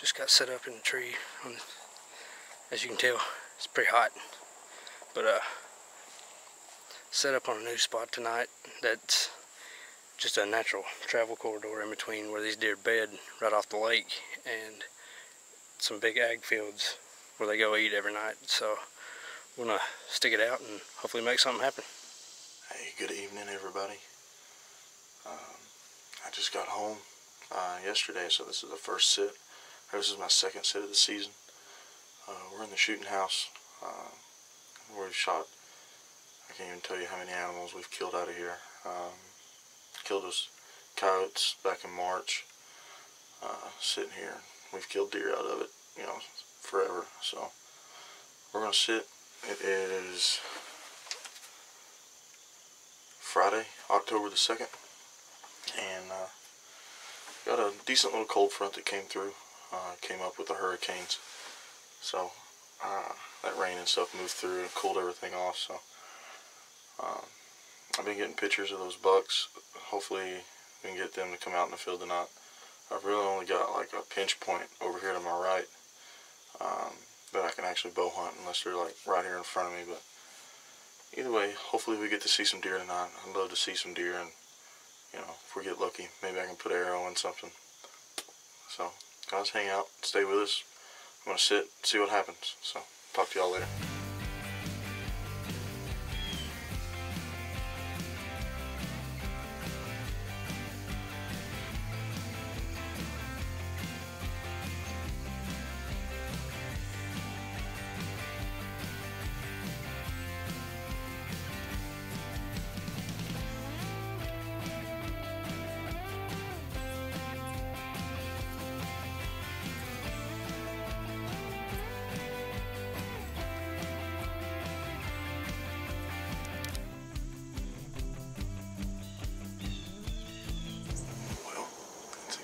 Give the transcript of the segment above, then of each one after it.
Just got set up in the tree. As you can tell, it's pretty hot. But set up on a new spot tonight that's just a natural travel corridor in between where these deer bed right off the lake and some big ag fields where they go eat every night. So we're gonna stick it out and hopefully make something happen. Hey, good evening everybody. I just got home yesterday, so this is the first sit. This is my second sit of the season. We're in the shooting house. We've shot, I can't even tell you how many animals we've killed out of here. Killed those coyotes back in March. Sitting here, we've killed deer out of it, you know, forever. So we're gonna sit. It is Friday, October the 2nd, and got a decent little cold front that came through. Came up with the hurricanes, so that rain and stuff moved through and cooled everything off. So I've been getting pictures of those bucks. Hopefully we can get them to come out in the field tonight. I've really only got like a pinch point over here to my right that I can actually bow hunt unless they're like right here in front of me. But either way, hopefully we get to see some deer tonight. I'd love to see some deer, and you know, if we get lucky, maybe I can put an arrow in something. So guys, hang out, stay with us. I'm gonna sit, see what happens. So talk to y'all later.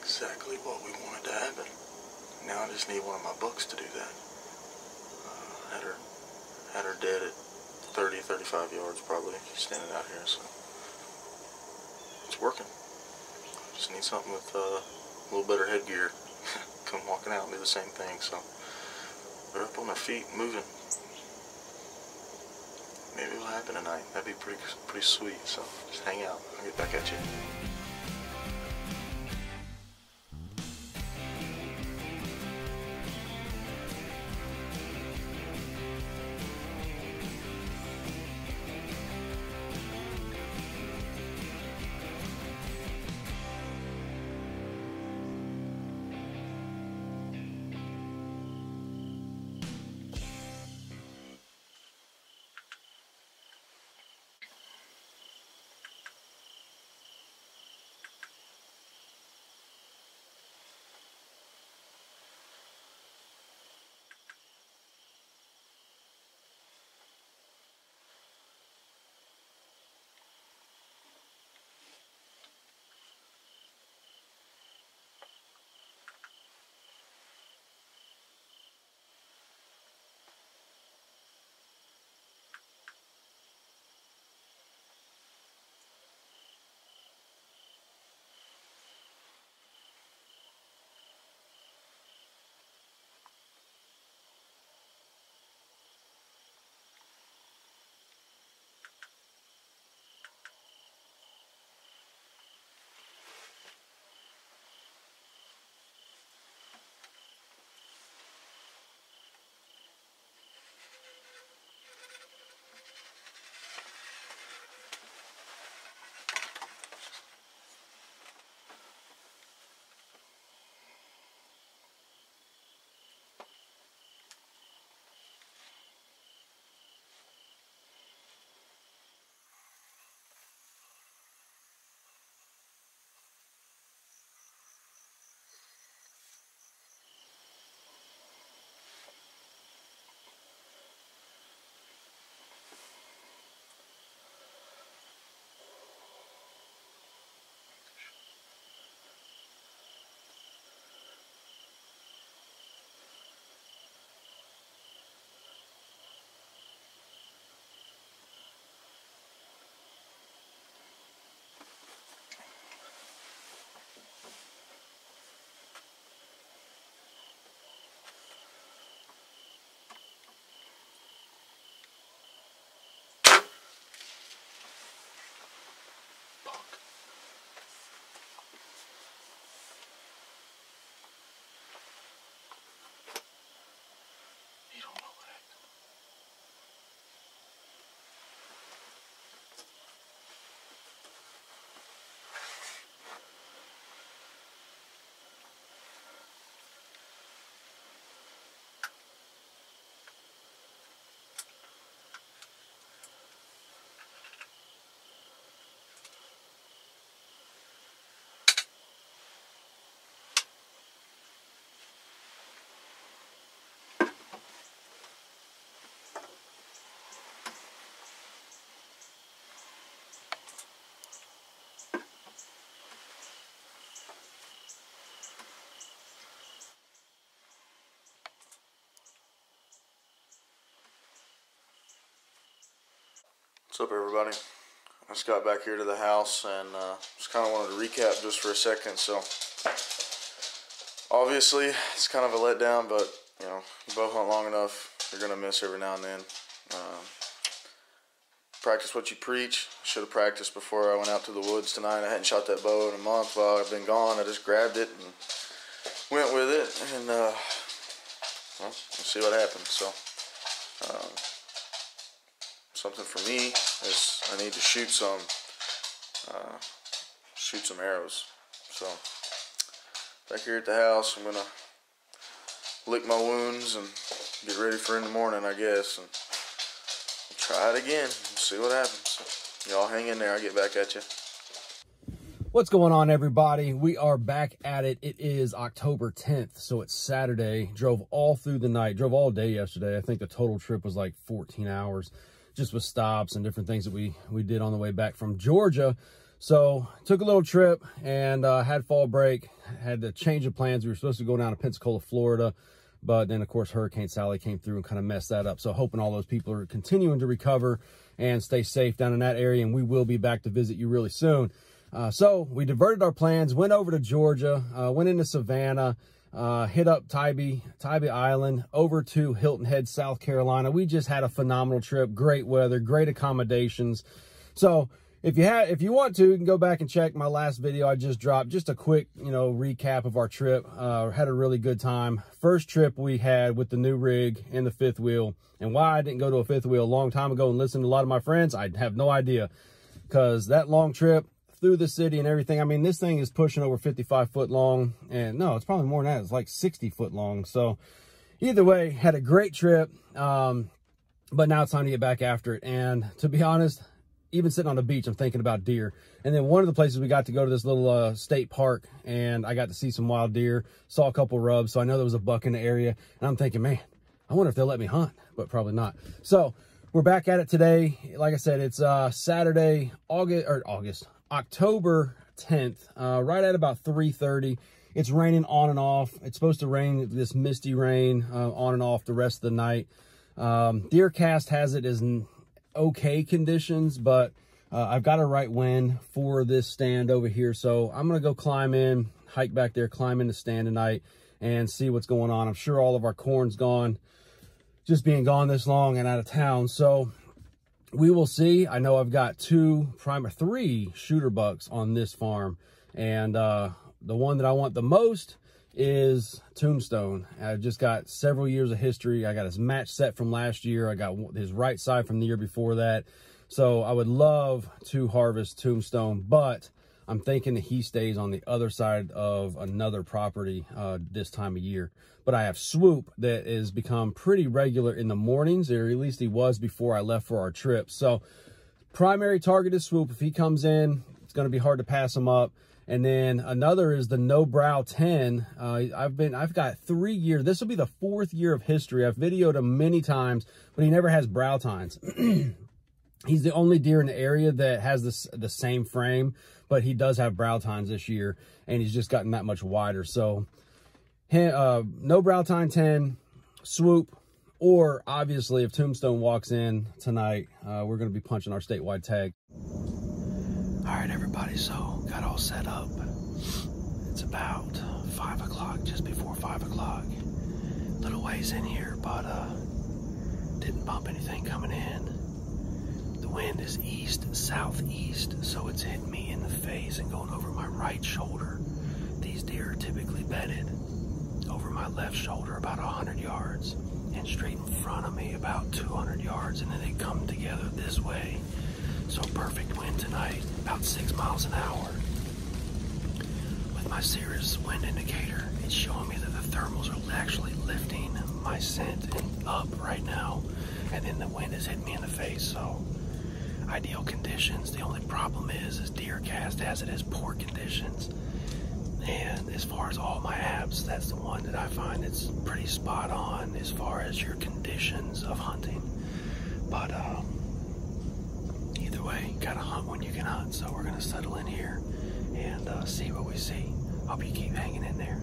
Exactly what we wanted to happen. Now I just need one of my bucks to do that. Had her dead at 30-35 yards probably, standing out here, so it's working. Just need something with a little better headgear. Come walking out and do the same thing. So they're up on their feet, moving. Maybe it'll happen tonight. That'd be pretty sweet. So just hang out. I'll get back at you. What's up, everybody? I just got back here to the house and just kind of wanted to recap just for a second. So obviously it's kind of a letdown, but you know, you bow hunt long enough, you're gonna miss every now and then. Practice what you preach. I should have practiced before I went out to the woods tonight. I hadn't shot that bow in a month while I've been gone. I just grabbed it and went with it, and well, we'll see what happens. So something for me is I need to shoot some arrows. So back here at the house, I'm gonna lick my wounds and get ready for in the morning, I guess, and try it again and see what happens. So, y'all hang in there. I'll get back at you. What's going on, everybody? We are back at it. It is October 10th, so it's Saturday. Drove all through the night, drove all day yesterday. I think the total trip was like 14 hours, just with stops and different things that we did on the way back from Georgia. So took a little trip and had fall break, had to change of plans. We were supposed to go down to Pensacola, Florida, but then of course Hurricane Sally came through and kind of messed that up. So hoping all those people are continuing to recover and stay safe down in that area, and we will be back to visit you really soon. So we diverted our plans, went over to Georgia, went into Savannah, hit up Tybee Island, over to Hilton Head, South Carolina. We just had a phenomenal trip, great weather, great accommodations. So if you want to, you can go back and check my last video I just dropped, just a quick, recap of our trip. Had a really good time. First trip we had with the new rig and the fifth wheel. And why I didn't go to a fifth wheel a long time ago and listen to a lot of my friends, I have no idea. Because that long trip through the city and everything, I mean, this thing is pushing over 55 foot long, and no, it's probably more than that. It's like 60 foot long. So either way, had a great trip, but now it's time to get back after it. And to be honest, even sitting on the beach, I'm thinking about deer. And then one of the places we got to go to this little state park, and I got to see some wild deer, saw a couple rubs, so I know there was a buck in the area, and I'm thinking, man, I wonder if they'll let me hunt, but probably not. So we're back at it today. Like I said, it's Saturday, October 10th, right at about 3:30. It's raining on and off. It's supposed to rain, this misty rain, on and off the rest of the night. Deercast has it as okay conditions, but I've got a right wind for this stand over here. So I'm going to go climb in, hike back there, climb in the stand tonight and see what's going on. I'm sure all of our corn's gone, just being gone this long and out of town. So we will see. I know I've got three shooter bucks on this farm, and the one that I want the most is Tombstone. I've just got several years of history. I got his match set from last year. I got his right side from the year before that. So I would love to harvest Tombstone, but I'm thinking that he stays on the other side of another property this time of year. But I have Swoop that has become pretty regular in the mornings, or at least he was before I left for our trip. So primary target is Swoop. If he comes in, it's going to be hard to pass him up. And then another is the No Brow 10. I've got 3 years. This will be the 4th year of history. I've videoed him many times, but he never has brow tines. He's the only deer in the area that has the same frame, but he does have brow tines this year, and he's just gotten that much wider. So No Brow Tine 10, Swoop, or obviously if Tombstone walks in tonight, we're going to be punching our statewide tag. All right, everybody, so got all set up. It's about 5 o'clock, just before 5 o'clock. Little ways in here, but didn't bump anything coming in. The wind is east-southeast, so it's hitting me in the face and going over my right shoulder. These deer are typically bedded over my left shoulder about 100 yards and straight in front of me about 200 yards, and then they come together this way. So perfect wind tonight, about 6 miles an hour. With my Cirrus wind indicator, it's showing me that the thermals are actually lifting my scent up right now, and then the wind is hitting me in the face. So ideal conditions. The only problem is Deercast has it as poor conditions. And as far as all my apps, that's the one that I find it's pretty spot on as far as your conditions of hunting. But either way, gotta hunt when you can hunt. So we're gonna settle in here and see what we see. Hope you keep hanging in there.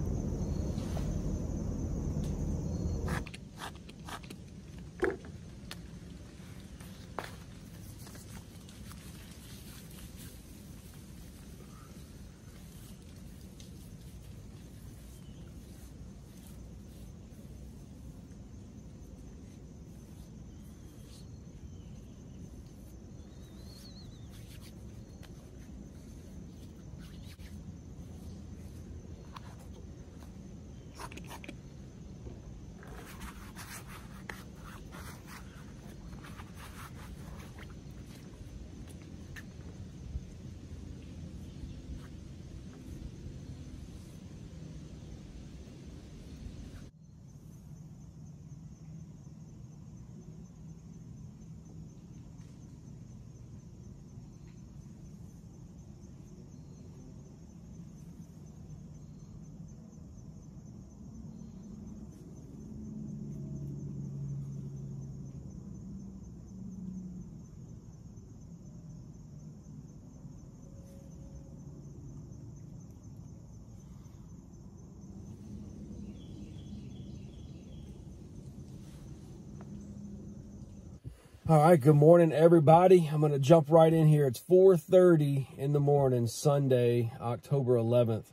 All right, good morning, everybody. I'm going to jump right in here. It's 4:30 in the morning, Sunday, October 11th.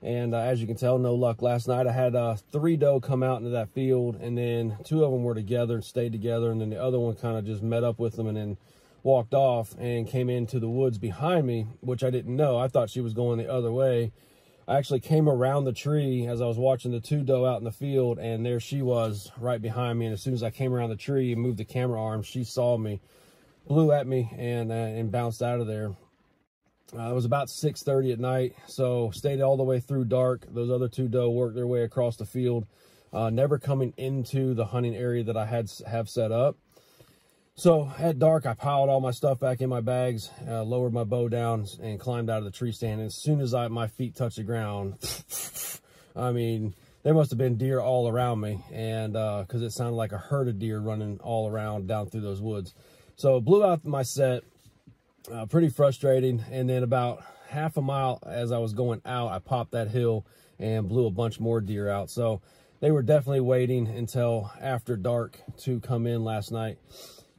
And as you can tell, no luck last night. I had 3 doe come out into that field, and then 2 of them were together and stayed together, and then the other one kind of just met up with them and then walked off and came into the woods behind me, which I didn't know. I thought she was going the other way. I actually came around the tree as I was watching the 2 doe out in the field, and there she was right behind me. And as soon as I came around the tree and moved the camera arm, she saw me, blew at me, and bounced out of there. It was about 6:30 at night, so stayed all the way through dark. Those other 2 doe worked their way across the field, never coming into the hunting area that I have set up. So at dark, I piled all my stuff back in my bags, lowered my bow down, and climbed out of the tree stand. And as soon as my feet touched the ground, I mean, there must have been deer all around me, and because it sounded like a herd of deer running all around down through those woods. So blew out my set, pretty frustrating. And then about half a mile as I was going out, I popped that hill and blew a bunch more deer out. So they were definitely waiting until after dark to come in last night.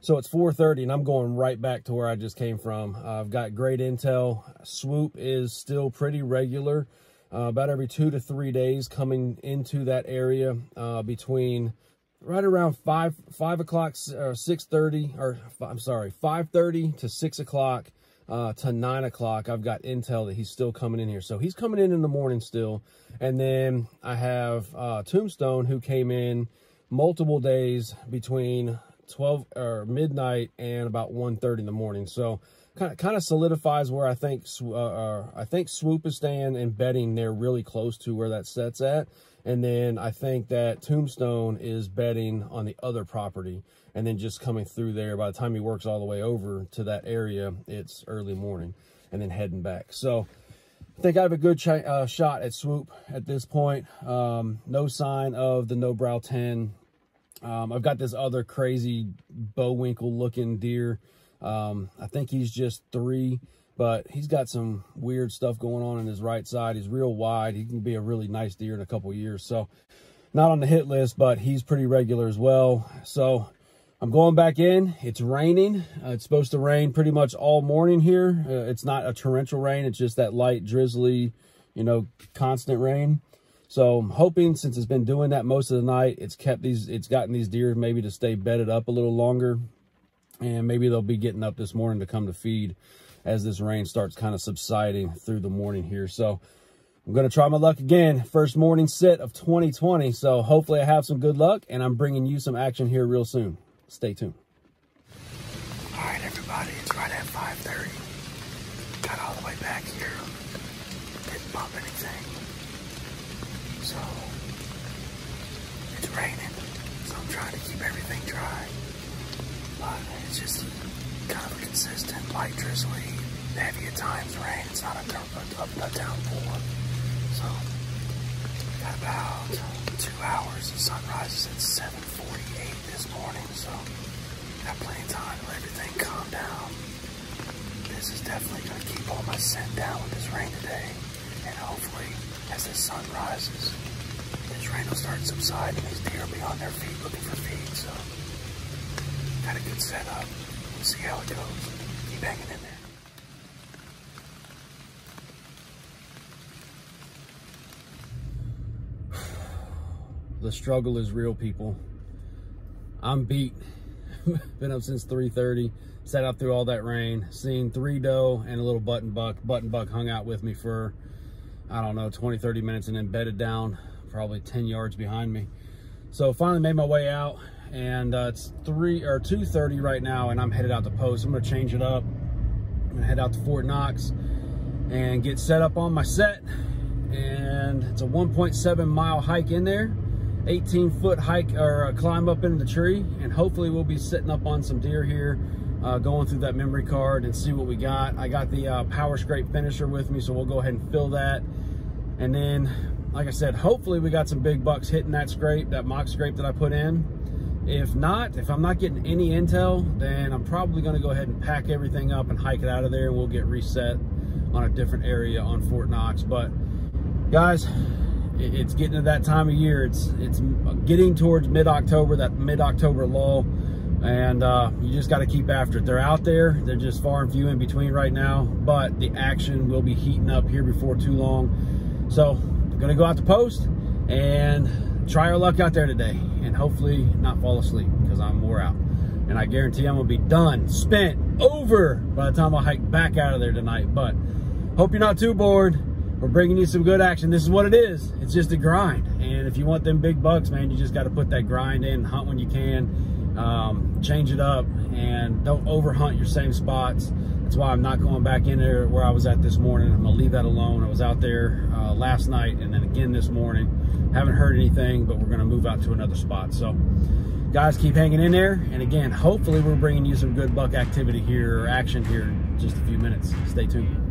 So it's 4:30 and I'm going right back to where I just came from. I've got great intel. Swoop is still pretty regular, about every 2 to 3 days coming into that area, between right around 5 o'clock or 6:30, or I'm sorry, 5:30 to 6 o'clock to 9 o'clock. I've got intel that he's still coming in here. So he's coming in the morning still. And then I have Tombstone, who came in multiple days between 12 or midnight and about 1:30 in the morning. So kind of solidifies where I think Swoop is staying and bedding there really close to where that set's at. And then I think that Tombstone is bedding on the other property and then just coming through there. By the time he works all the way over to that area, it's early morning and then heading back. So I think I have a good shot at Swoop at this point. No sign of the no brow 10. I've got this other crazy Bowinkle looking deer. I think he's just 3, but he's got some weird stuff going on his right side. He's real wide. He can be a really nice deer in a couple years. So not on the hit list, but he's pretty regular as well. So I'm going back in. It's raining. It's supposed to rain pretty much all morning here. It's not a torrential rain. It's just that light, drizzly, constant rain. So I'm hoping, since it's been doing that most of the night, it's gotten these deer maybe to stay bedded up a little longer. And maybe they'll be getting up this morning to come to feed as this rain starts kind of subsiding through the morning here. So I'm going to try my luck again. First morning sit of 2020. So hopefully I have some good luck, and I'm bringing you some action here real soon. Stay tuned. All right, everybody, it's right at 5:30. Got all the way back here. Didn't bump anything. So it's raining, so I'm trying to keep everything dry. But it's just kind of a consistent, light, drizzly, heavy at times rain. It's not a downpour. So got about 2 hours. The sun rises at 7:48 this morning, so got plenty of time to let everything calm down. This is definitely going to keep all my scent down with this rain today, and hopefully as the sun rises, this rain will start subsiding. These deer will be on their feet looking for feed. So got a good setup. We'll see how it goes. Keep hanging in there. The struggle is real, people. I'm beat. Been up since 3:30. Sat out through all that rain. Seen 3 doe and a little button buck. Button buck hung out with me for, I don't know, 20, 30 minutes, and then bedded down probably 10 yards behind me. So finally made my way out, and it's 2:30 right now, and I'm headed out to post. I'm gonna change it up. I'm gonna head out to Fort Knox and get set up on my set. And it's a 1.7 mile hike in there, 18-foot hike or climb up into the tree, and hopefully we'll be sitting up on some deer here, going through that memory card and see what we got. I got the power scrape finisher with me, so we'll go ahead and fill that. And then, like I said, hopefully we got some big bucks hitting that scrape, that mock scrape that I put in. If not, if I'm not getting any intel, then I'm probably going to go ahead and pack everything up and hike it out of there, and we'll get reset on a different area on Fort Knox. But guys, it's getting to that time of year. It's getting towards mid-October, that mid-October lull. And you just got to keep after it. They're out there. They're just far and few in between right now, but the action will be heating up here before too long. So I'm going to go out to post and try our luck out there today, and hopefully not fall asleep because I'm wore out. And I guarantee I'm going to be done, spent, over by the time I hike back out of there tonight. But hope you're not too bored. We're bringing you some good action. This is what it is. It's just a grind. And if you want them big bucks, man, you just got to put that grind in, hunt when you can. Change it up, and don't overhunt your same spots. That's why I'm not going back in there where I was at this morning. I'm gonna leave that alone. I was out there last night and then again this morning. Haven't heard anything, but we're gonna move out to another spot. So guys, keep hanging in there, and again, hopefully we're bringing you some good buck activity here, or action here, in just a few minutes. Stay tuned.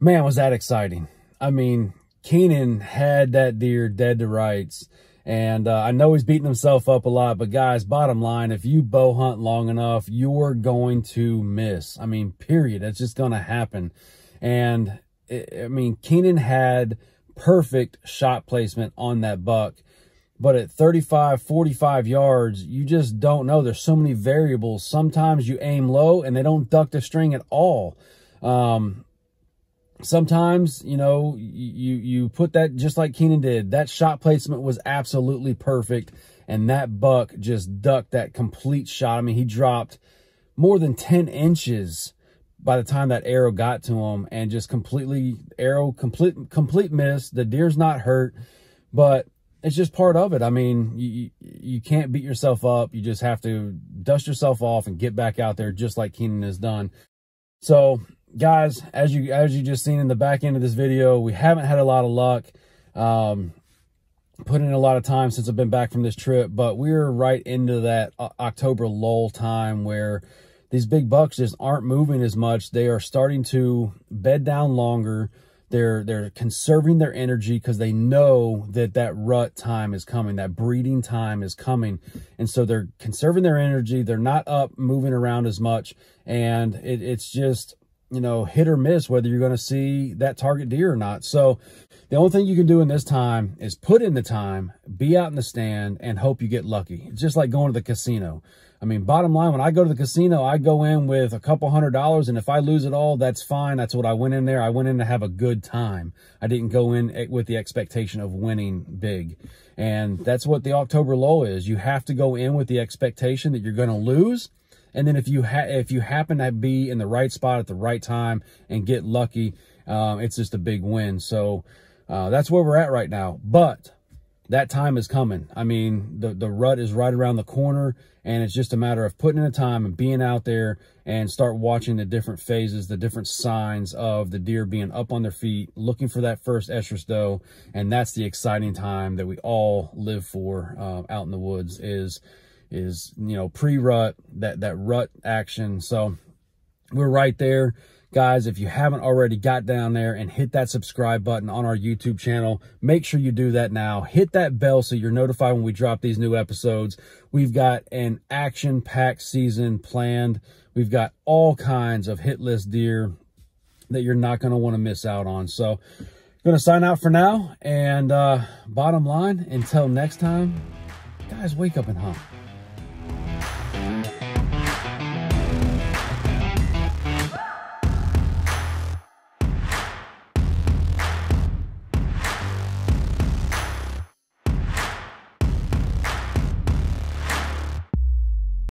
Man, was that exciting. I mean, Keenan had that deer dead to rights, and I know he's beating himself up a lot, but guys, bottom line, if you bow hunt long enough, you're going to miss. I mean, period. It's just going to happen. And I mean, Keenan had perfect shot placement on that buck, but at 35, 45 yards, you just don't know. There's so many variables. Sometimes you aim low and they don't duck the string at all. Sometimes, you know, you put that just like Keenan did. That shot placement was absolutely perfect, and that buck just ducked that complete shot. I mean, he dropped more than 10 inches by the time that arrow got to him, and just complete miss. The deer's not hurt, but it's just part of it. I mean, you can't beat yourself up. You just have to dust yourself off and get back out there just like Keenan has done. So guys, as you just seen in the back end of this video, we haven't had a lot of luck. Put in a lot of time since I've been back from this trip, but we're right into that October lull time where these big bucks just aren't moving as much. They are starting to bed down longer. They're conserving their energy because they know that rut time is coming, that breeding time is coming. And so they're conserving their energy. They're not up moving around as much. And it's just, you know, hit or miss whether you're going to see that target deer or not. So the only thing you can do in this time is put in the time, be out in the stand, and hope you get lucky. It's just like going to the casino. I mean, bottom line, when I go to the casino, I go in with a couple $100, and if I lose it all, that's fine. That's what I went in there. I went in to have a good time. I didn't go in with the expectation of winning big. And that's what the October lull is. You have to go in with the expectation that you're going to lose. And then if you happen to be in the right spot at the right time and get lucky, it's just a big win. So that's where we're at right now. But that time is coming. I mean, the rut is right around the corner, and it's just a matter of putting in the time and being out there and start watching the different phases, the different signs of the deer being up on their feet, looking for that first estrus doe. And that's the exciting time that we all live for out in the woods is, you know, pre-rut, that rut action. So we're right there. Guys, if you haven't already got down there and hit that subscribe button on our YouTube channel, make sure you do that now. Hit that bell so you're notified when we drop these new episodes. We've got an action-packed season planned. We've got all kinds of hit list deer that you're not going to want to miss out on. So I'm going to sign out for now. And bottom line, until next time, guys, wake up and hunt.